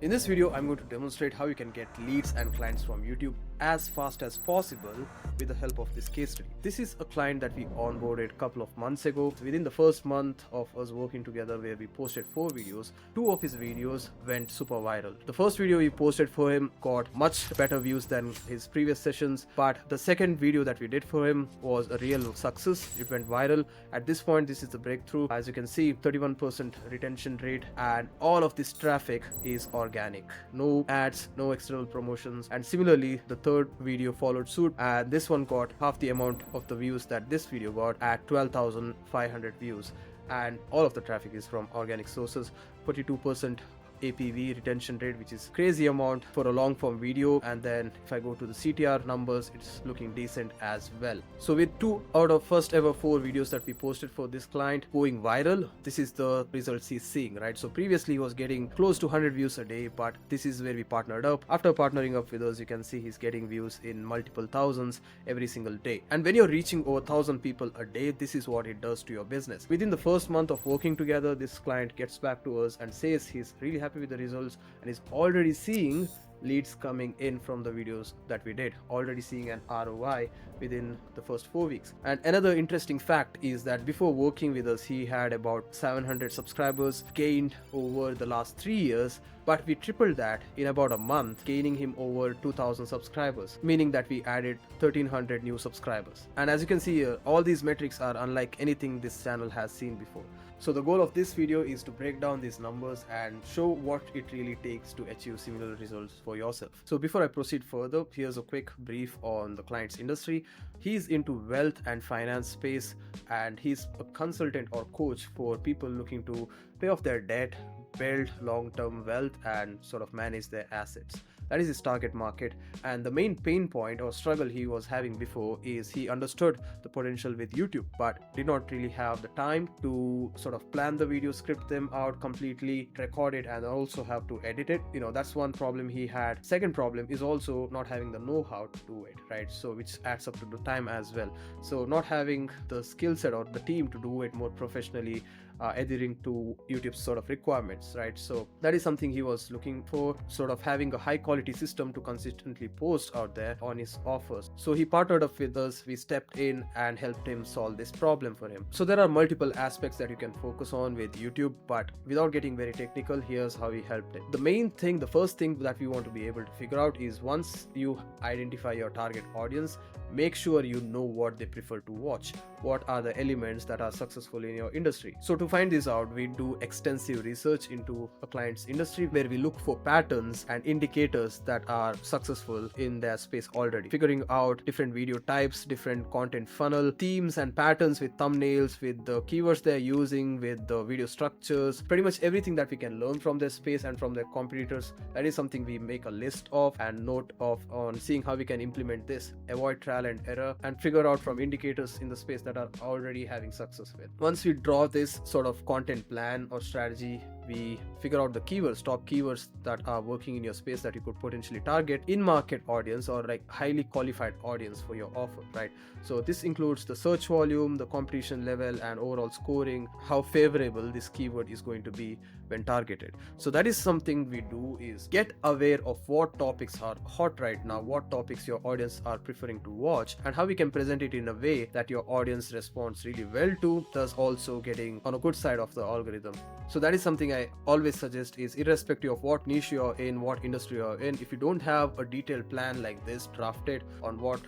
In this video, I'm going to demonstrate how you can get leads and clients from YouTube as fast as possible with the help of this case study. This is a client that we onboarded a couple of months ago. Within the first month of us working together, where we posted 4 videos, 2 of his videos went super viral. The first video we posted for him got much better views than his previous sessions, but the second video that we did for him was a real success. It went viral. At this point, this is the breakthrough. As you can see, 31% retention rate, and all of this traffic is organic. No ads, no external promotions. And similarly, the third video followed suit, and this one got half the amount of the views that this video got at 12,500 views. And all of the traffic is from organic sources. 42% APV retention rate, which is crazy amount for a long form video. And then if I go to the CTR numbers, it's looking decent as well. So with 2 out of first ever 4 videos that we posted for this client going viral, this is the results he's seeing, right? So previously he was getting close to 100 views a day, but this is where we partnered up. After partnering up with us, you can see he's getting views in multiple thousands every single day. And when you're reaching over 1,000 people a day, this is what it does to your business. Within the first month of working together, this client gets back to us and says he's really happy with the results and is already seeing leads coming in from the videos that we did, already seeing an ROI within the first 4 weeks. And another interesting fact is that before working with us, he had about 700 subscribers gained over the last 3 years, but we tripled that in about a month, gaining him over 2,000 subscribers, meaning that we added 1,300 new subscribers. And as you can see here, all these metrics are unlike anything this channel has seen before. So the goal of this video is to break down these numbers and show what it really takes to achieve similar results for yourself. So before I proceed further, here's a quick brief on the client's industry. He's into wealth and finance space, and he's a consultant or coach for people looking to pay off their debt, build long-term wealth, and sort of manage their assets. That is his target market. And the main pain point or struggle he was having before is he understood the potential with YouTube, but did not really have the time to sort of plan the video, script them out completely, record it, and also have to edit it. That's one problem he had. Second problem is also not having the know-how to do it, right? So which adds up to the time as well. So not having the skill set or the team to do it more professionally, adhering to YouTube's sort of requirements, right? So that is something he was looking for, sort of having a high quality system to consistently post out there on his offers. So he partnered up with us, we stepped in and helped him solve this problem for him. So there are multiple aspects that you can focus on with YouTube, but without getting very technical, here's how we helped him. The first thing that we want to be able to figure out is, once you identify your target audience, make sure you know what they prefer to watch. What are the elements that are successful in your industry? So to find this out, we do extensive research into a client's industry, where we look for patterns and indicators that are successful in their space already, figuring out different video types, different content funnel, themes and patterns with thumbnails, with the keywords they're using, with the video structures, pretty much everything that we can learn from their space and from their competitors. That is something we make a list of and note of on seeing how we can implement this, avoid trial and error, and figure out from indicators in the space that are already having success with. Once we draw this sort of content plan or strategy, we figure out the keywords, top keywords that are working in your space that you could potentially target in market audience or like highly qualified audience for your offer, right? So this includes the search volume, the competition level, and overall scoring, how favorable this keyword is going to be when targeted. So that is something we do, is get aware of what topics are hot right now, what topics your audience are preferring to watch, and how we can present it in a way that your audience responds really well to, thus also getting on a good side of the algorithm. So that is something I always suggest, is irrespective of what niche you're in, what industry you're in, if you don't have a detailed plan like this drafted on what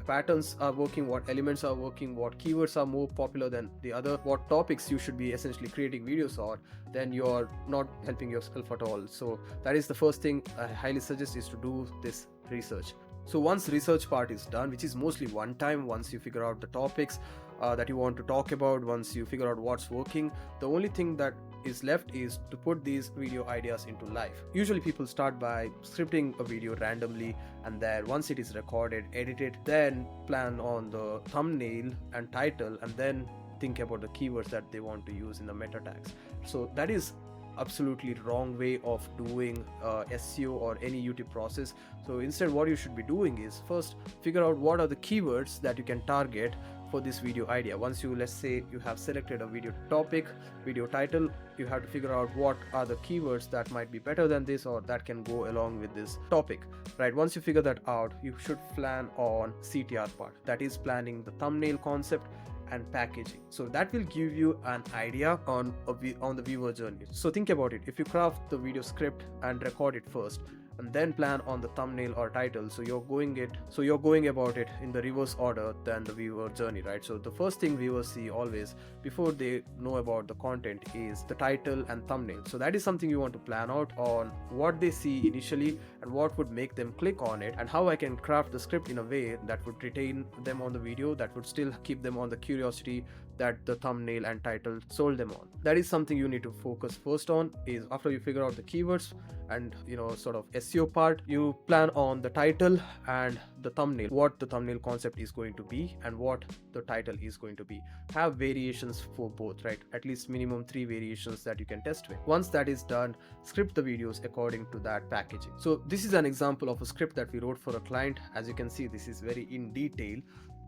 patterns are working, what elements are working, what keywords are more popular than the other, what topics you should be essentially creating videos on, then you're not helping yourself at all. So that is the first thing I highly suggest, is to do this research. So once research part is done, which is mostly one time, once you figure out the topics that you want to talk about, once you figure out what's working, the only thing that is left is to put these video ideas into life. Usually people start by scripting a video randomly, and then once it is recorded, edit it, then plan on the thumbnail and title, and then think about the keywords that they want to use in the meta tags. So that is absolutely wrong way of doing SEO or any YouTube process. So instead, what you should be doing is first figure out what are the keywords that you can target for this video idea. Once you, let's say you have selected a video topic, video title, you have to figure out what are the keywords that might be better than this or that can go along with this topic, right? Once you figure that out, you should plan on CTR part, that is planning the thumbnail concept and packaging. So that will give you an idea on the viewer journey. So think about it. If you craft the video script and record it first, and then plan on the thumbnail or title, so you're going about it in the reverse order than the viewer journey, right? So the first thing viewers see always before they know about the content is the title and thumbnail. So that is something you want to plan out on, what they see initially and what would make them click on it, and how I can craft the script in a way that would retain them on the video, that would still keep them on the curiosity that the thumbnail and title sold them on. That is something you need to focus first on. Is after you figure out the keywords and sort of SEO part, you plan on the title and the thumbnail, what the thumbnail concept is going to be and what the title is going to be. Have variations for both, right? At least minimum 3 variations that you can test with. Once that is done, script the videos according to that packaging. So this is an example of a script that we wrote for a client. As you can see, this is very in detail,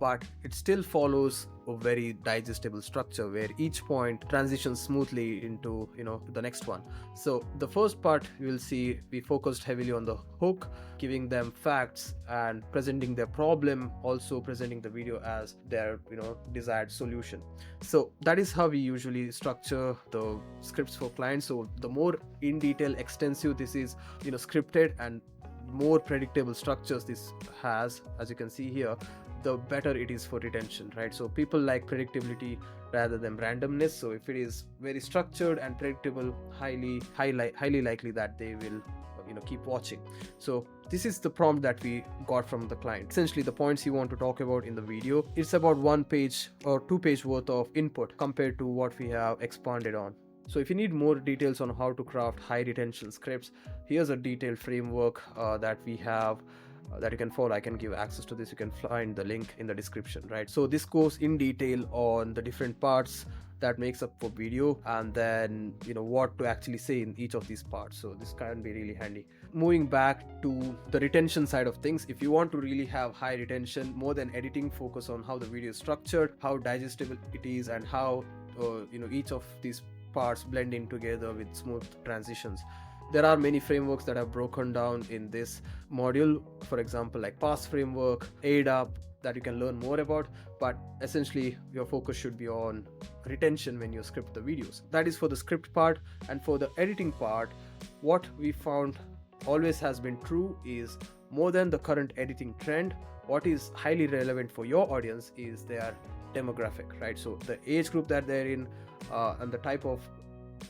but it still follows a very digestible structure where each point transitions smoothly into the next one. So the first part you will see we focused heavily on the hook, giving them facts and presenting their problem, also presenting the video as their desired solution. So that is how we usually structure the scripts for clients. So the more in detail extensive this is scripted and more predictable structures this has, as you can see here, the better it is for retention, right? So people like predictability rather than randomness. So if it is very structured and predictable, highly likely that they will keep watching. So this is the prompt that we got from the client. Essentially the points you want to talk about in the video, it's about 1 page or 2 page worth of input compared to what we have expanded on. So if you need more details on how to craft high retention scripts, here's a detailed framework that we have that you can follow. I can give access to this. You can find the link in the description, right? So this goes in detail on the different parts that makes up for video, and then what to actually say in each of these parts. So this can be really handy. Moving back to the retention side of things, if you want to really have high retention, more than editing, focus on how the video is structured, how digestible it is, and how each of these parts blend in together with smooth transitions. There are many frameworks that are broken down in this module, for example like PASS framework, ADAP, that you can learn more about, but essentially your focus should be on retention when you script the videos. That is for the script part. And for the editing part, what we found always has been true is, more than the current editing trend, what is highly relevant for your audience is their demographic, right? So the age group that they're in and the type of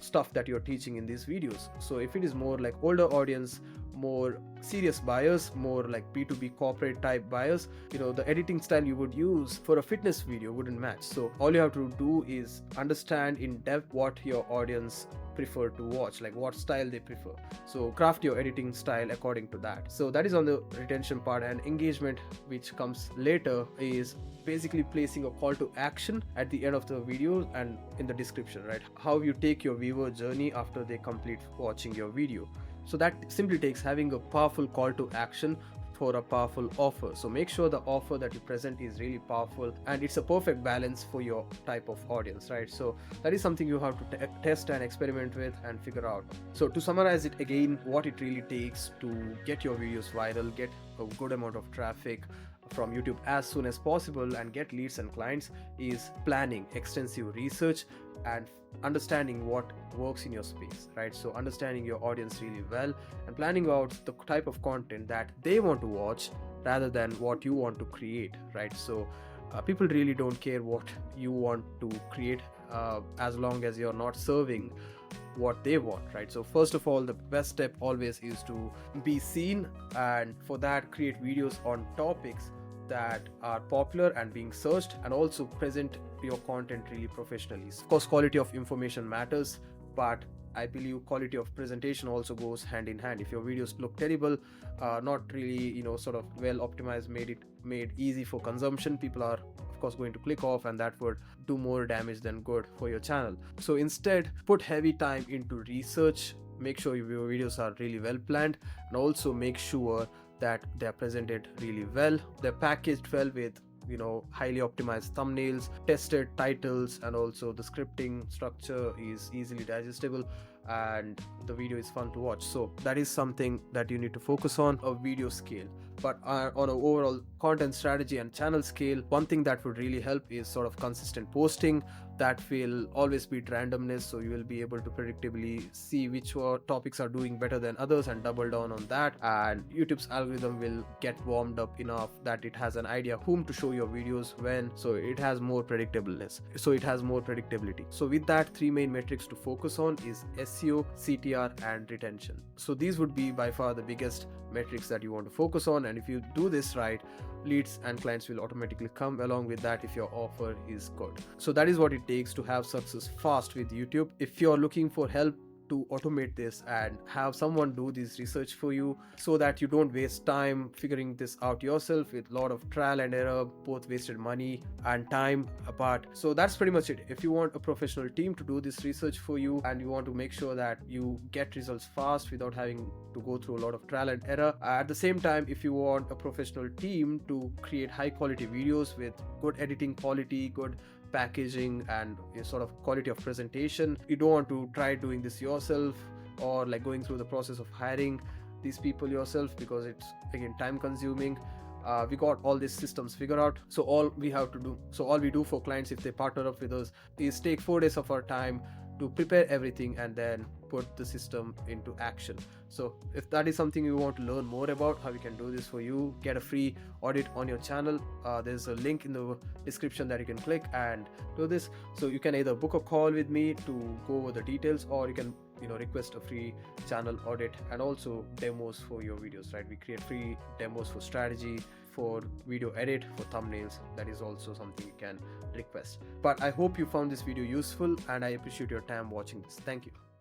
stuff that you're teaching in these videos. So if it is more like older audience, more serious buyers, more like B2B corporate type buyers, the editing style you would use for a fitness video wouldn't match. So all you have to do is understand in depth what your audience prefer to watch, like what style they prefer. So craft your editing style according to that. So that is on the retention part. And engagement, which comes later, is basically placing a call to action at the end of the video and in the description, right? How you take your viewer journey after they complete watching your video. So that simply takes having a powerful call to action for a powerful offer. So make sure the offer that you present is really powerful and it's a perfect balance for your type of audience, right? So that is something you have to test and experiment with and figure out. So to summarize it again, what it really takes to get your videos viral, get a good amount of traffic from YouTube as soon as possible and get leads and clients is planning, extensive research, and understanding what works in your space, right? So understanding your audience really well and planning out the type of content that they want to watch rather than what you want to create, right? So people really don't care what you want to create as long as you're not serving what they want, right? So first of all, the best step always is to be seen, and for that create videos on topics that are popular and being searched, and also present your content really professionally. Of course, quality of information matters, but I believe quality of presentation also goes hand in hand. If your videos look terrible, not really sort of well optimized, made easy for consumption, people are of course going to click off, and that would do more damage than good for your channel. So instead, put heavy time into research, make sure your videos are really well planned, and also make sure that they're presented really well, they're packaged well with highly optimized thumbnails, tested titles, and also the scripting structure is easily digestible and the video is fun to watch. So that is something that you need to focus on, a video scale. But on an overall content strategy and channel scale, one thing that would really help is sort of consistent posting. That will always beat randomness, so you will be able to predictably see which topics are doing better than others and double down on that, and YouTube's algorithm will get warmed up enough that it has an idea whom to show your videos when, so it has more predictableness, so it has more predictability. So with that, three main metrics to focus on is SEO, CTR, and retention. So these would be by far the biggest metrics that you want to focus on, and if you do this right, leads and clients will automatically come along with that if your offer is good. So that is what it takes to have success fast with YouTube. If you're looking for help to automate this and have someone do this research for you so that you don't waste time figuring this out yourself with a lot of trial and error, both wasted money and time apart. So that's pretty much it. If you want a professional team to do this research for you and you want to make sure that you get results fast without having to go through a lot of trial and error, at the same time, if you want a professional team to create high quality videos with good editing quality, good packaging, and a sort of quality of presentation, you don't want to try doing this yourself or like going through the process of hiring these people yourself, because it's again time consuming. We got all these systems figured out, so all we do for clients if they partner up with us is take 4 days of our time to prepare everything and then put the system into action. So if that is something you want to learn more about how we can do this for you, get a free audit on your channel, there's a link in the description that you can click and do this. So you can either book a call with me to go over the details, or you can request a free channel audit and also demos for your videos, right? We create free demos for strategy, for video edit, for thumbnails. That is also something you can request. But I hope you found this video useful and I appreciate your time watching this. Thank you.